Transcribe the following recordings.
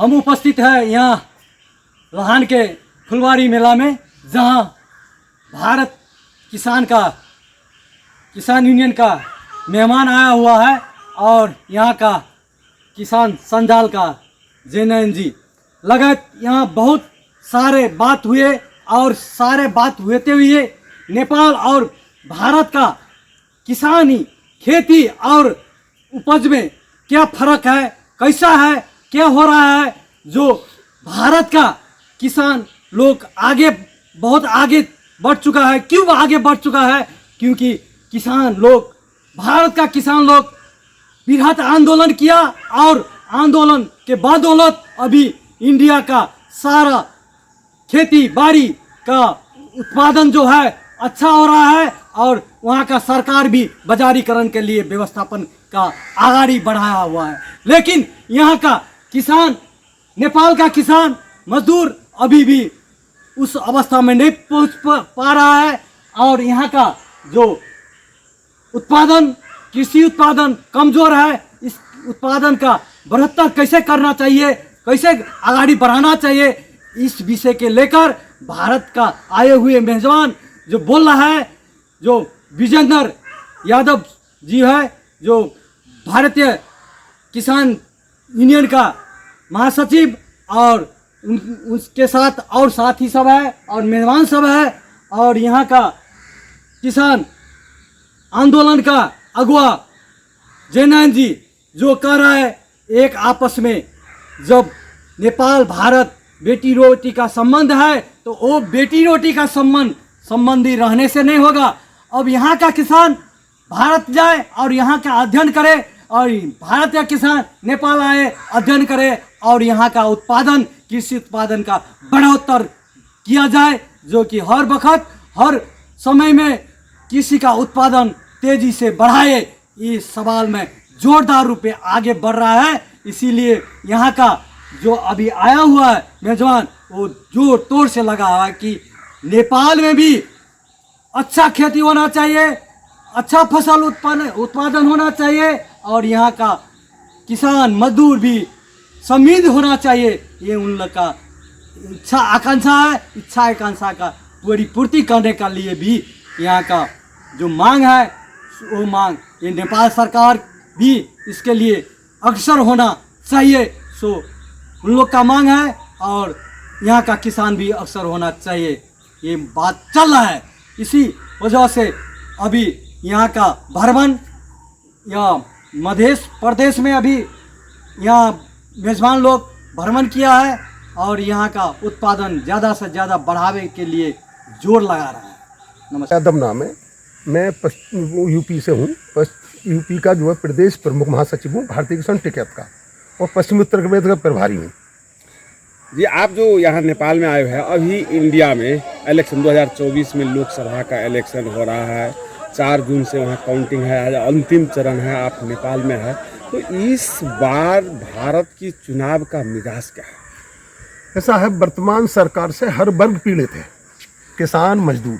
हम उपस्थित हैं यहाँ लाहन के फुलवारी मेला में, जहाँ भारत किसान यूनियन का मेहमान आया हुआ है और यहाँ का किसान संजाल का जैनयन जी लगत यहाँ बहुत सारे बात हुए और सारे बात होते हुए नेपाल और भारत का किसानी खेती और उपज में क्या फर्क है, कैसा है, क्या हो रहा है। जो भारत का किसान लोग बहुत आगे बढ़ चुका है। क्यों आगे बढ़ चुका है? क्योंकि भारत का किसान लोग बृहत आंदोलन किया और आंदोलन के बदौलत अभी इंडिया का सारा खेती बाड़ी का उत्पादन जो है अच्छा हो रहा है और वहाँ का सरकार भी बाजारीकरण के लिए व्यवस्थापन का आगाड़ी बढ़ाया हुआ है। लेकिन यहाँ का किसान, नेपाल का किसान मजदूर अभी भी उस अवस्था में नहीं पहुँच पा रहा है और यहाँ का जो कृषि उत्पादन कमजोर है। इस उत्पादन का बढ़ोत्तर कैसे करना चाहिए, कैसे आगाड़ी बढ़ाना चाहिए, इस विषय के लेकर भारत का आए हुए मेजबान जो बोल रहा है, जो विजेंद्र यादव जी है, जो भारतीय किसान यूनियन का महासचिव, और उसके साथ और साथी सब है और मेहमान सब है और यहाँ का किसान आंदोलन का अगुआ जैनयन जी जो कह रहा है एक आपस में जब नेपाल भारत बेटी रोटी का संबंध है तो वो बेटी रोटी का संबंधी रहने से नहीं होगा। अब यहाँ का किसान भारत जाए और यहाँ का अध्ययन करे और भारत का किसान नेपाल आए अध्ययन करे और यहाँ का कृषि उत्पादन का बढ़ोत्तर किया जाए, जो कि हर वक्त हर समय में कृषि का उत्पादन तेजी से बढ़ाए। इस सवाल में जोरदार रूप में आगे बढ़ रहा है। इसीलिए यहाँ का जो अभी आया हुआ है मेजबान वो जोर तोड़ से लगा हुआ है कि नेपाल में भी अच्छा खेती होना चाहिए, अच्छा फसल उत्पादन होना चाहिए और यहाँ का किसान मजदूर भी समृद्ध होना चाहिए। ये उन लोग का इच्छा आकांक्षा का पूर्ति करने के लिए भी यहाँ का जो मांग है वो मांग ये नेपाल सरकार भी इसके लिए अग्रसर होना चाहिए। सो उन लोग का मांग है और यहाँ का किसान भी अग्रसर होना चाहिए। ये बात चल रहा है। इसी वजह से अभी यहाँ का भ्रमण या मध्य प्रदेश में अभी यहाँ मेजबान लोग भ्रमण किया है और यहाँ का उत्पादन ज़्यादा से ज़्यादा बढ़ावे के लिए जोर लगा रहा है। नमस्कार। यादव नाम है, मैं यूपी से हूँ। यूपी का जो है प्रदेश प्रमुख महासचिव हूँ भारतीय किसान टिकैत का और पश्चिमी उत्तर प्रदेश का प्रभारी हूँ। जी, आप जो यहाँ नेपाल में आए हैं, अभी इंडिया में इलेक्शन 2024 में लोकसभा का इलेक्शन हो रहा है। 4 जून से वहाँ काउंटिंग है, अंतिम चरण है, आप नेपाल में है, तो इस बार भारत की चुनाव का मिजाज क्या है? ऐसा है, वर्तमान सरकार से हर वर्ग पीड़ित है। किसान, मजदूर,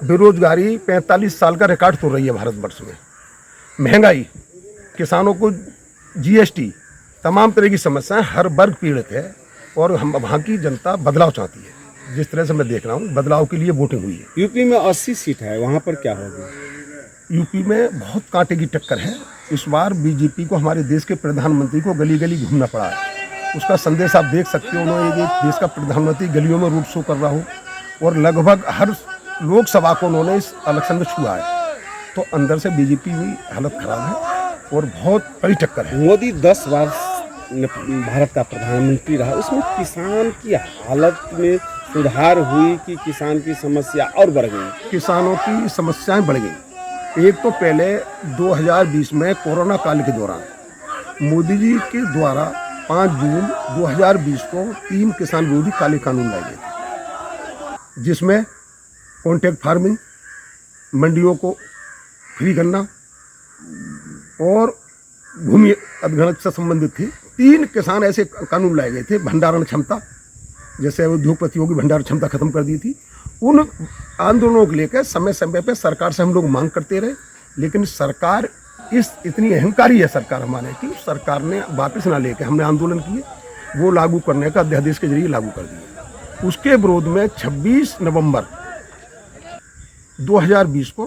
बेरोजगारी 45 साल का रिकॉर्ड तोड़ रही है भारतवर्ष में। महंगाई, किसानों को जीएसटी, तमाम तरह की समस्याएं, हर वर्ग पीड़ित है और हम वहाँ की जनता बदलाव चाहती है। जिस तरह से मैं देख रहा हूँ बदलाव के लिए वोटिंग हुई है। यूपी में 80 सीट है, वहाँ पर क्या होगी? यूपी में बहुत कांटे की टक्कर है। इस बार बीजेपी को हमारे देश के प्रधानमंत्री को गली गली घूमना पड़ा है। उसका संदेश आप देख सकते हो। उन्होंने ये देश का प्रधानमंत्री गलियों में रोड शो कर रहा हो और लगभग हर लोकसभा को उन्होंने इस इलेक्शन में छुआ है। तो अंदर से बीजेपी की हालत खराब है और बहुत बड़ी टक्कर है। मोदी 10 बार भारत का प्रधानमंत्री रहा, उसमें किसान की हालत में सुधार हुई कि किसान की समस्या और बढ़ गई? किसानों की समस्याएं बढ़ गई। एक तो पहले 2020 में कोरोना काल के दौरान मोदी जी के द्वारा 5 जून 2020 को 3 किसान विरोधी काले कानून लाए गए थे, जिसमें कॉन्ट्रैक्ट फार्मिंग, मंडियों को फ्री करना और भूमि अधिग्रहण से संबंधित थी। 3 किसान ऐसे कानून लाए गए थे। भंडारण क्षमता, जैसे उद्योगपतियों की भंडारण क्षमता खत्म कर दी थी। उन आंदोलनों को लेकर समय समय पर सरकार से हम लोग मांग करते रहे, लेकिन सरकार इतनी अहंकारी है सरकार हमारे कि सरकार ने वापस ना लेके हमने आंदोलन किए, वो लागू करने का अध्यादेश के जरिए लागू कर दिए। उसके विरोध में 26 नवंबर 2020 को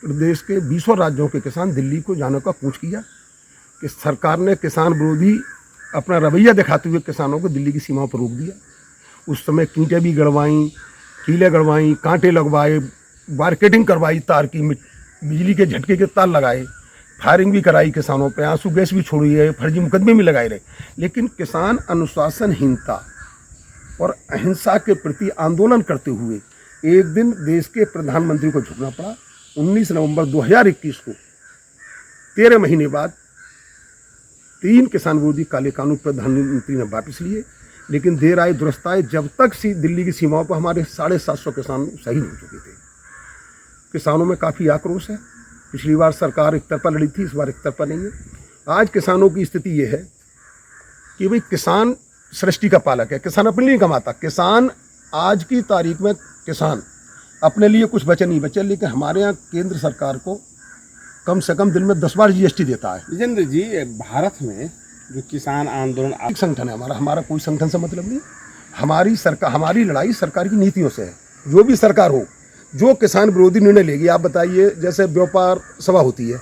प्रदेश के 20 राज्यों के किसान दिल्ली को जाने का कूच किया कि सरकार ने किसान विरोधी अपना रवैया दिखाते हुए किसानों को दिल्ली की सीमाओं पर रोक दिया। उस समय कींटें भी गड़वाईं, कीले गड़वाईं, कांटे लगवाए, मार्केटिंग करवाई, तार की बिजली के झटके के तार लगाए, फायरिंग भी कराई किसानों पे, आंसू गैस भी छोड़ी है, फर्जी मुकदमे भी लगाए रहे। लेकिन किसान अनुशासनहीनता और अहिंसा के प्रति आंदोलन करते हुए एक दिन देश के प्रधानमंत्री को झुकना पड़ा। 19 नवंबर 2021 को 13 महीने बाद 3 किसान विरोधी काले कानून प्रधानमंत्री ने वापस लिए, लेकिन देर आए दुरुस्त आए। जब तक दिल्ली की सीमाओं पर हमारे 750 किसान शहीद हो चुके थे। किसानों में काफ़ी आक्रोश है। पिछली बार सरकार एक तरफा लड़ी थी, इस बार एक तरफा नहीं है। आज किसानों की स्थिति ये है कि भाई किसान सृष्टि का पालक है, किसान अपने लिए कमाता। किसान आज की तारीख में किसान अपने लिए कुछ बचे नहीं बचे, लेकिन हमारे यहाँ केंद्र सरकार को कम से कम दिन में 10 बार GST देता है। विजेंद्र जी, भारत में जो किसान आंदोलन एक संगठन है हमारा कोई संगठन से मतलब नहीं। हमारी लड़ाई सरकार की नीतियों से है। जो भी सरकार हो, जो किसान विरोधी निर्णय लेगी, आप बताइए, जैसे व्यापार सभा होती है,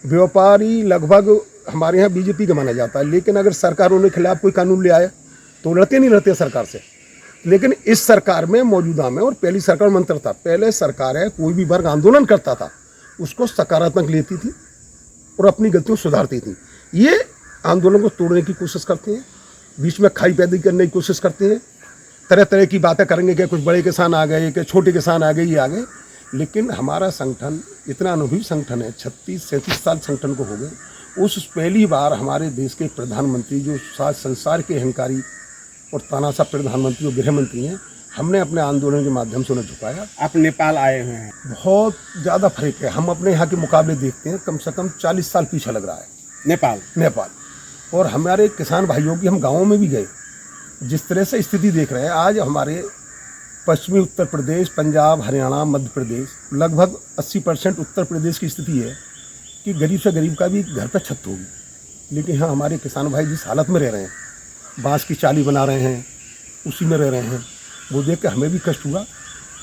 व्यापारी लगभग हमारे यहाँ बीजेपी का माना जाता है, लेकिन अगर सरकार उनके खिलाफ कोई कानून ले आए तो लड़ते नहीं लड़ते सरकार से। लेकिन इस सरकार में, मौजूदा में, और पहली सरकार मंत्र था, पहले सरकार है कोई भी वर्ग आंदोलन करता था उसको सकारात्मक लेती थी और अपनी गलतियों सुधारती थी। ये आंदोलन को तोड़ने की कोशिश करते हैं, बीच में खाई पैदा करने की कोशिश करते हैं, तरह तरह की बातें करेंगे कि कुछ बड़े किसान आ गए, कि छोटे किसान आ गए, ये आ गए। लेकिन हमारा संगठन इतना अनुभवी संगठन है, 36-37 साल संगठन को हो गए। उस पहली बार हमारे देश के प्रधानमंत्री, जो सात संसार के अहंकारी और तानाशाह प्रधानमंत्री और गृह मंत्री हैं, हमने अपने आंदोलन के माध्यम से उन्हें झुकाया। आप नेपाल आए हुए हैं, बहुत ज़्यादा फर्क है। हम अपने यहाँ के मुकाबले देखते हैं, कम से कम 40 साल पीछे लग रहा है नेपाल। और हमारे किसान भाइयों की, हम गाँवों में भी गए, जिस तरह से स्थिति देख रहे हैं आज हमारे पश्चिमी उत्तर प्रदेश, पंजाब, हरियाणा, मध्य प्रदेश, लगभग 80% उत्तर प्रदेश की स्थिति है कि गरीब से गरीब का भी घर पर छत होगी। लेकिन हाँ, हमारे किसान भाई जिस हालत में रह रहे हैं, बांस की चाली बना रहे हैं, उसी में रह रहे हैं, वो देख के हमें भी कष्ट हुआ।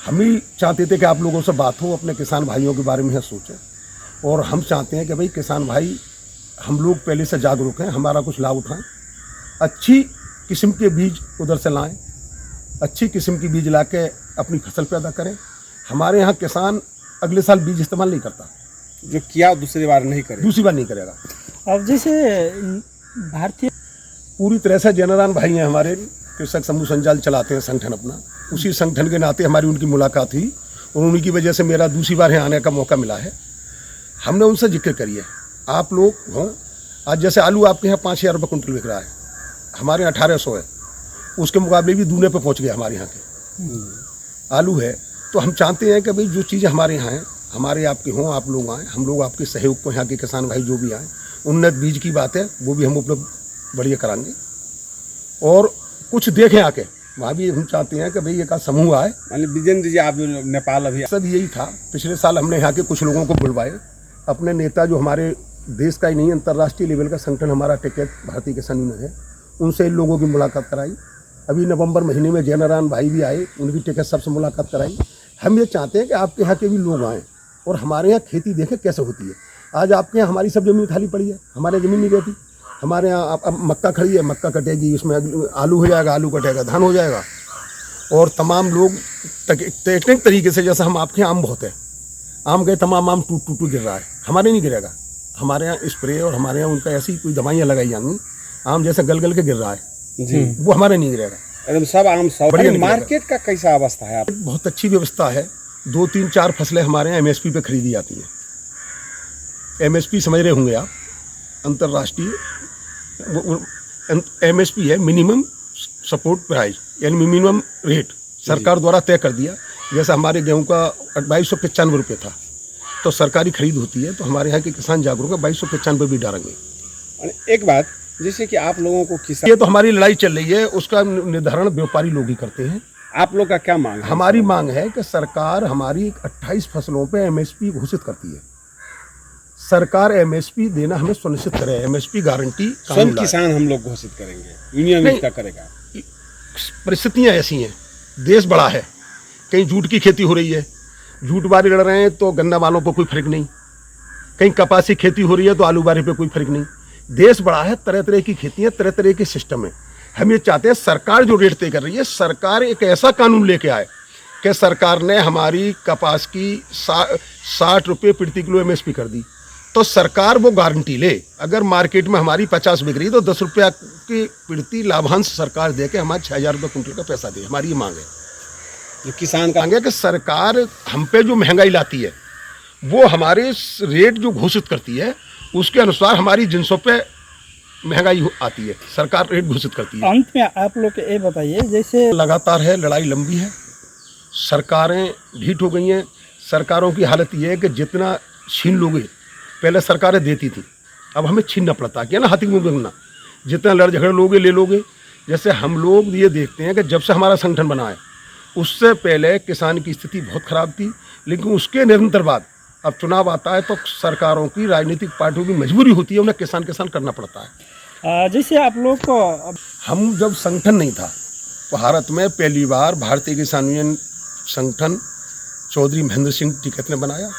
हम ही चाहते थे कि आप लोगों से बात हो, अपने किसान भाइयों के बारे में सोचें। और हम चाहते हैं कि भाई किसान भाई, हम लोग पहले से जागरूक हैं, हमारा कुछ लाभ उठाएं, अच्छी किस्म के बीज उधर से लाएं, अच्छी किस्म की बीज ला के अपनी फसल पैदा करें। हमारे यहाँ किसान अगले साल बीज इस्तेमाल नहीं करता, जो किया दूसरी बार नहीं करेगा। अब जैसे भारतीय पूरी तरह से जनरान भाई हैं हमारे, कृषक समूह संजाल चलाते हैं संगठन अपना। उसी संगठन के नाते हमारी उनकी मुलाकात हुई और उन्हीं की वजह से मेरा दूसरी बार यहाँ आने का मौका मिला है। हमने उनसे जिक्र करिए, आप लोग हों, आज जैसे आलू आपके यहाँ 5000 रुपये कुंटल बिक रहा है, हमारे यहाँ 1800 है, उसके मुकाबले भी दूने पे पहुँच गए हमारे यहाँ के आलू है। तो हम चाहते हैं कि भाई जो चीज़ें हमारे यहाँ हैं, हमारे आपके हों, आप लोग आएँ, हम लोग आपके सहयोग को, यहाँ के किसान भाई जो भी आएँ, उन्नत बीज की बात है वो भी हम उपलब्ध बढ़िया कराएंगे। और कुछ देखें आके, वहाँ भी हम चाहते हैं कि भाई एक समूह आए। मतलब विजेंद्र जी, आप जो नेपाल अभी सब यही था, पिछले साल हमने यहाँ के कुछ लोगों को बुलवाए, अपने नेता जो हमारे देश का ही नहीं, अंतर्राष्ट्रीय लेवल का संगठन हमारा टिकट भारतीय किसान यूनियन है, उनसे इन लोगों की मुलाकात कराई। अभी नवंबर महीने में जयनारायण भाई भी आए, उनकी टिकट सबसे मुलाकात कराई। हम ये चाहते हैं कि आपके यहाँ के भी लोग आएँ और हमारे यहाँ खेती देखें कैसे होती है। आज आपके यहाँ हमारी सब ज़मीन खाली पड़ी है, हमारे ज़मीन नहीं रहती। हमारे यहाँ अब मक्का खड़ी है, मक्का कटेगी, उसमें आलू हो जाएगा, आलू कटेगा, धान हो जाएगा। और तमाम लोग टेक्निक तरीके से, जैसे हम आपके यहाँ आम बहुत है, आम गए तमाम आम टूट गिर रहा है, हमारे नहीं गिरेगा। हमारे यहाँ स्प्रे और हमारे यहाँ उनका ऐसी कोई दवाइयाँ लगाई जाएंगी, आम जैसे गल के गिर रहा है जी, वो हमारे नहीं गिरेगा एकदम सब आम सब। बढ़िया। मार्केट का कैसा अवस्था है? आप बहुत अच्छी व्यवस्था है। 2, 3, 4 फसलें हमारे यहाँ MSP पे खरीदी जाती हैं। MSP समझ रहे होंगे आप, अंतर्राष्ट्रीय MSP है, मिनिमम सपोर्ट प्राइस, यानी मिनिमम रेट सरकार द्वारा तय कर दिया। जैसा हमारे गेहूं का 2295 रुपये था, तो सरकारी खरीद होती है, तो हमारे यहाँ के किसान जागरूक है, 2295 भी डालेंगे। और एक बात, जैसे कि आप लोगों को किसान, ये तो हमारी लड़ाई चल रही है, उसका निर्धारण व्यापारी लोग ही करते हैं। आप लोग का क्या मांग है? हमारी मांग है कि सरकार हमारी 28 फसलों पे MSP घोषित करती है, सरकार एमएसपी देना हमें सुनिश्चित करे, एमएसपी गारंटी स्वयं किसान हम लोग घोषित करेंगे, यूनियन नहीं। इसका करेगा। परिस्थितियां ऐसी हैं, देश बड़ा है, कहीं जूट की खेती हो रही है, जूट बारी लड़ रहे हैं तो गन्ना वालों पर कोई फर्क नहीं, कहीं कपास की खेती हो रही है तो आलू बारी पे कोई फर्क नहीं। देश बड़ा है, तरह तरह की खेतियां, तरह तरह के सिस्टम है। हम ये चाहते हैं सरकार जो रेट तय कर रही है, सरकार एक ऐसा कानून लेके आए कि सरकार ने हमारी कपास की 60 रुपये प्रति किलो एमएसपी कर दी, तो सरकार वो गारंटी ले, अगर मार्केट में हमारी 50 बिक रही तो 10 रुपया की प्रति लाभांश सरकार दे के हमारे 6,000 रुपये कुंटल का पैसा दे। हमारी ये मांग है, जो किसान का मांग है कि सरकार हम पे जो महंगाई लाती है वो हमारे रेट जो घोषित करती है उसके अनुसार हमारी जिनसों पे महंगाई आती है, सरकार रेट घोषित करती है। अंत में आप लोग ये बताइए, जैसे लगातार है, लड़ाई लंबी है, सरकारें ढीठ हो गई हैं। सरकारों की हालत ये है कि जितना छीन लोगे, पहले सरकारें देती थी, अब हमें छीनना पड़ता है, क्या ना, हाथी मुंह देखना, जितना लड़ झगड़ लोगे ले लोगे। जैसे हम लोग ये देखते हैं कि जब से हमारा संगठन बना है उससे पहले किसान की स्थिति बहुत खराब थी, लेकिन उसके निरंतर बाद अब चुनाव आता है तो सरकारों की, राजनीतिक पार्टियों की मजबूरी होती है, उन्हें किसान किसान करना पड़ता है। जैसे आप लोग को हम जब संगठन नहीं था तो भारत में पहली बार भारतीय किसान यूनियन संगठन चौधरी महेंद्र सिंह टिकैत ने बनाया,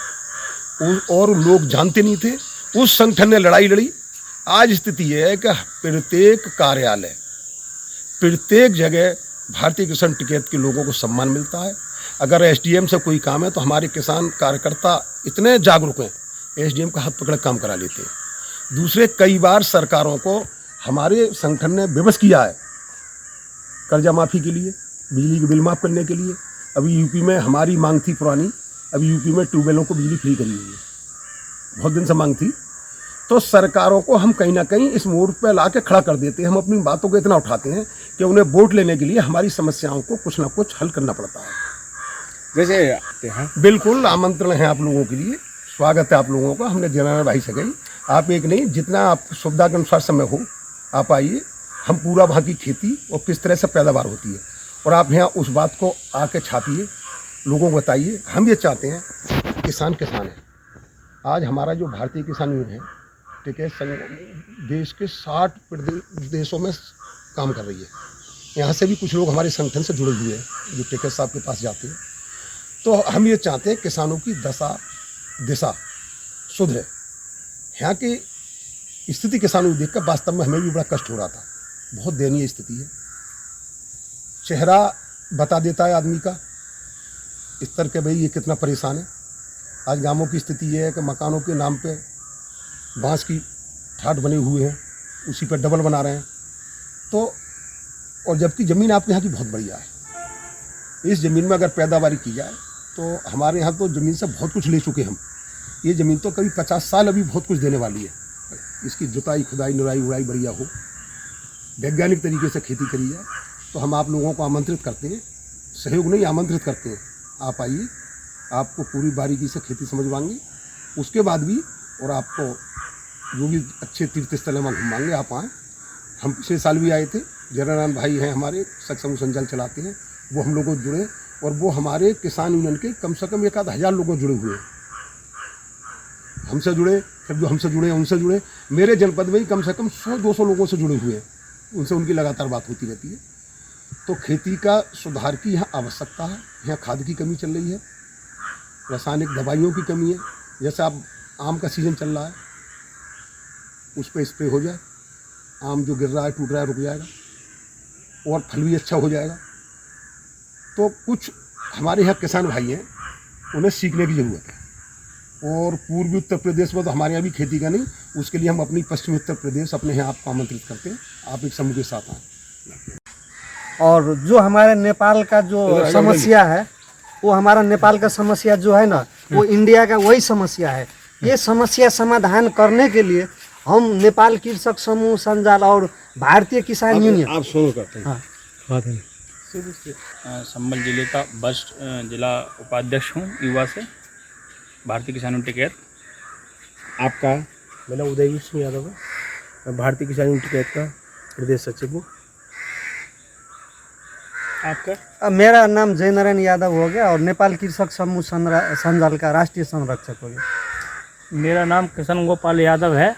और लोग जानते नहीं थे, उस संगठन ने लड़ाई लड़ी। आज स्थिति यह है कि प्रत्येक कार्यालय, प्रत्येक जगह भारतीय किसान टिकैत के लोगों को सम्मान मिलता है। अगर एसडीएम से कोई काम है तो हमारे किसान कार्यकर्ता इतने जागरूक हैं, एसडीएम का हाथ पकड़ काम करा लेते हैं। दूसरे, कई बार सरकारों को हमारे संगठन ने विवश किया है कर्जा माफ़ी के लिए, बिजली के बिल माफ़ करने के लिए। अभी यूपी में हमारी मांग थी पुरानी, अभी यूपी में ट्यूबवेलों को बिजली फ्री करी हुई है, बहुत दिन से मांग थी। तो सरकारों को हम कहीं ना कहीं इस मोड़ पर ला के खड़ा कर देते हैं। हम अपनी बातों को इतना उठाते हैं कि उन्हें वोट लेने के लिए हमारी समस्याओं को कुछ ना कुछ हल करना पड़ता है। जैसे बिल्कुल आमंत्रण है आप लोगों के लिए, स्वागत है आप लोगों का। हमने जनाना भाई से कही, आप एक नहीं, जितना आप सुविधा के अनुसार समय हो आप आइए, हम पूरा वहाँ की खेती और किस तरह से पैदावार होती है और आप यहाँ उस बात को आके छापिए, लोगों को बताइए। हम ये चाहते हैं, किसान किसान है। आज हमारा जो भारतीय किसान यूनियन है, ठीक है, देश के 60 प्रदेशों में काम कर रही है। यहाँ से भी कुछ लोग हमारे संगठन से जुड़े हुए हैं जो टिकैत साहब के पास जाते हैं। तो हम ये चाहते हैं किसानों की दिशा सुधरे। यहाँ की स्थिति किसानों को देखकर वास्तव में हमें भी बड़ा कष्ट हो रहा था, बहुत दयनीय स्थिति है। चेहरा बता देता है आदमी का इस तरह के, भाई ये कितना परेशान है। आज गांवों की स्थिति ये है कि मकानों के नाम पे बांस की ठाट बने हुए हैं, उसी पर डबल बना रहे हैं। तो और जबकि ज़मीन आपके यहाँ की बहुत बढ़िया है, इस ज़मीन में अगर पैदावारी की जाए तो हमारे यहाँ तो ज़मीन से बहुत कुछ ले चुके हम। ये ज़मीन तो कभी 50 साल अभी बहुत कुछ देने वाली है। इसकी जुताई, खुदाई, निराई, उड़ाई बढ़िया हो, वैज्ञानिक तरीके से खेती करी जाए। तो हम आप लोगों को आमंत्रित करते हैं, सहयोग नहीं आमंत्रित करते हैं, आप आइए, आपको पूरी बारीकी से खेती समझवाएंगे। उसके बाद भी और आपको जो भी अच्छे तीर्थ स्थल हम घुमाएंगे, आप आएँ। हम पिछले साल भी आए थे, जयराम भाई हैं हमारे, सख समूह संजाल चलाते हैं, वो हम लोगों को जुड़े और वो हमारे किसान यूनियन के कम से कम 1,000 लोगों जुड़े हुए हैं। हमसे जुड़े, फिर जो हमसे जुड़े उनसे जुड़े, मेरे जनपद में ही कम से कम 100-200 लोगों से जुड़े हुए हैं, उनसे उनकी लगातार बात होती रहती है। तो खेती का सुधार की यहाँ आवश्यकता है। यहाँ खाद की कमी चल रही है, रासायनिक दवाइयों की कमी है। जैसे अब आम का सीज़न चल रहा है, उस पर स्प्रे हो जाए, आम जो गिर रहा है, टूट रहा है, रुक जाएगा और फल भी अच्छा हो जाएगा। तो कुछ हमारे यहाँ किसान भाई हैं, उन्हें सीखने की ज़रूरत है। और पूर्वी उत्तर प्रदेश में तो हमारे यहाँ भी खेती का नहीं, उसके लिए हम अपनी पश्चिमी उत्तर प्रदेश अपने यहाँ आपको आमंत्रित करते हैं, आप एक समूह के साथ आएँ। और जो हमारे नेपाल का जो समस्या है, वो हमारा नेपाल का समस्या जो है ना, वो इंडिया का वही समस्या है। ये समस्या समाधान करने के लिए हम नेपाल कृषक समूह संजाल और भारतीय किसान यूनियन, आप सुनो करते हैं। हाँ, संभल जिले का बस्ट जिला उपाध्यक्ष हूँ युवा से, भारतीय किसान टिकैत। आपका? मेरा उदयवीर सिंह यादव है, मैं भारतीय किसान टिकैत का प्रदेश सचिव हूँ। आपका? मेरा नाम जयनारायण यादव हो गया और नेपाल कृषक समूह संजाल का राष्ट्रीय संरक्षक हो गया। मेरा नाम किशन गोपाल यादव है,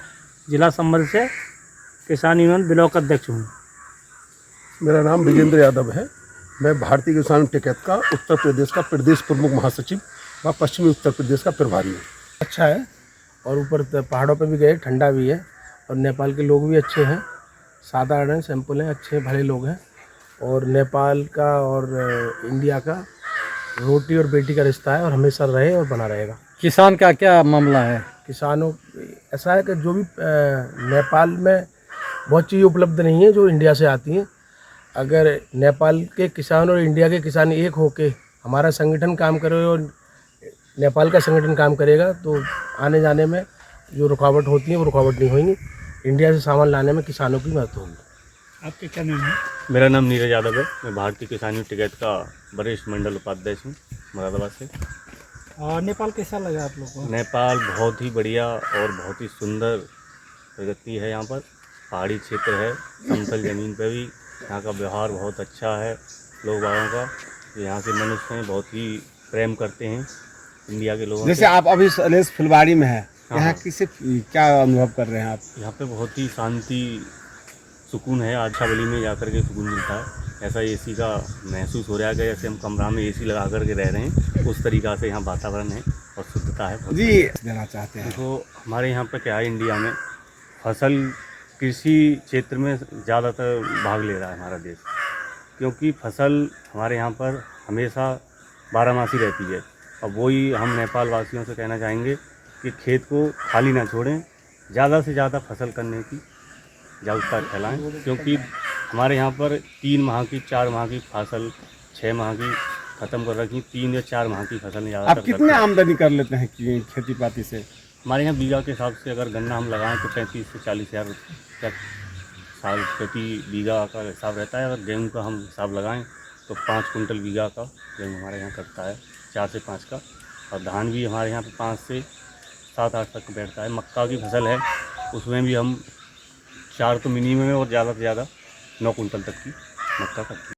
जिला संभल से किसान यूनियन ब्लॉक अध्यक्ष हूँ। मेरा नाम विजेंद्र यादव है। मैं भारतीय किसान टिकैत का उत्तर प्रदेश का प्रदेश प्रमुख महासचिव व पश्चिमी उत्तर प्रदेश का प्रभारी हूँ। अच्छा है, और ऊपर पहाड़ों पे भी गए, ठंडा भी है, और नेपाल के लोग भी अच्छे हैं, साधारण हैं, सिंपल हैं, अच्छे भले लोग हैं। और नेपाल का और इंडिया का रोटी और बेटी का रिश्ता है, और हमेशा रहे और बना रहेगा। किसान का क्या मामला है? किसानों ऐसा है कि जो भी नेपाल में बहुत चीज़ें उपलब्ध नहीं है जो इंडिया से आती हैं। अगर नेपाल के किसान और इंडिया के किसान एक होके हमारा संगठन काम करे और नेपाल का संगठन काम करेगा तो आने जाने में जो रुकावट होती है वो रुकावट नहीं होगी। इंडिया से सामान लाने में किसानों की मदद होगी। आपके क्या नाम है? मेरा नाम नीरज यादव है। मैं भारतीय किसान यूनियन टिकैत का वरिष्ठ मंडल उपाध्यक्ष हूँ, मुरादाबाद से। और नेपाल कैसा लगा आप लोग को? नेपाल बहुत ही बढ़िया और बहुत ही सुंदर प्रगति है। यहाँ पर पहाड़ी क्षेत्र है, समतल ज़मीन पे भी यहाँ का व्यवहार बहुत अच्छा है। लोग बागों का यहाँ के मनुष्य हैं, बहुत ही प्रेम करते हैं इंडिया के लोगों जैसे से। आप अभी सलेस फुलवाड़ी में है, यहाँ हाँ। किसे क्या अनुभव कर रहे हैं आप? यहाँ पे बहुत ही शांति सुकून है। आछावली में जाकर के सुकून मिलता है। ऐसा एसी का महसूस हो रहा है कि जैसे हम कमरा में एसी लगा करके रह रहे हैं, उस तरीक़ा से यहाँ वातावरण है और शुद्धता है बहुत। जी देना चाहते हैं। तो हमारे यहाँ पर क्या है, इंडिया में फसल कृषि क्षेत्र में ज़्यादातर भाग ले रहा है हमारा देश, क्योंकि फसल हमारे यहाँ पर हमेशा बारहमासी रहती है। और वही हम नेपाल वासियों से कहना चाहेंगे कि खेत को खाली ना छोड़ें, ज़्यादा से ज़्यादा फसल करने की जागरूकता फैलाएं, क्योंकि हमारे यहाँ पर 3 माह की 4 माह की फसल 6 माह की ख़त्म कर रखी, 3 या 4 माह की फसल ज़्यादा। आप कितने आमदनी कर लेते हैं खेती पाती से? हमारे यहाँ बीघा के हिसाब से अगर गन्ना हम लगाएं तो 35 से 40 हज़ार तक साल प्रति बीघा का हिसाब रहता है। अगर गेहूँ का हम हिसाब लगाएं तो 5 कुंटल बीघा का गेहूँ हमारे यहाँ कटता है, 4 से 5 का। और धान भी हमारे यहाँ पे 5 से 7-8 तक बैठता है। मक्का की फसल है, उसमें भी हम 4 तो मिनिमम है और ज़्यादा से ज़्यादा 9 कुंटल तक की मक्का करते हैं।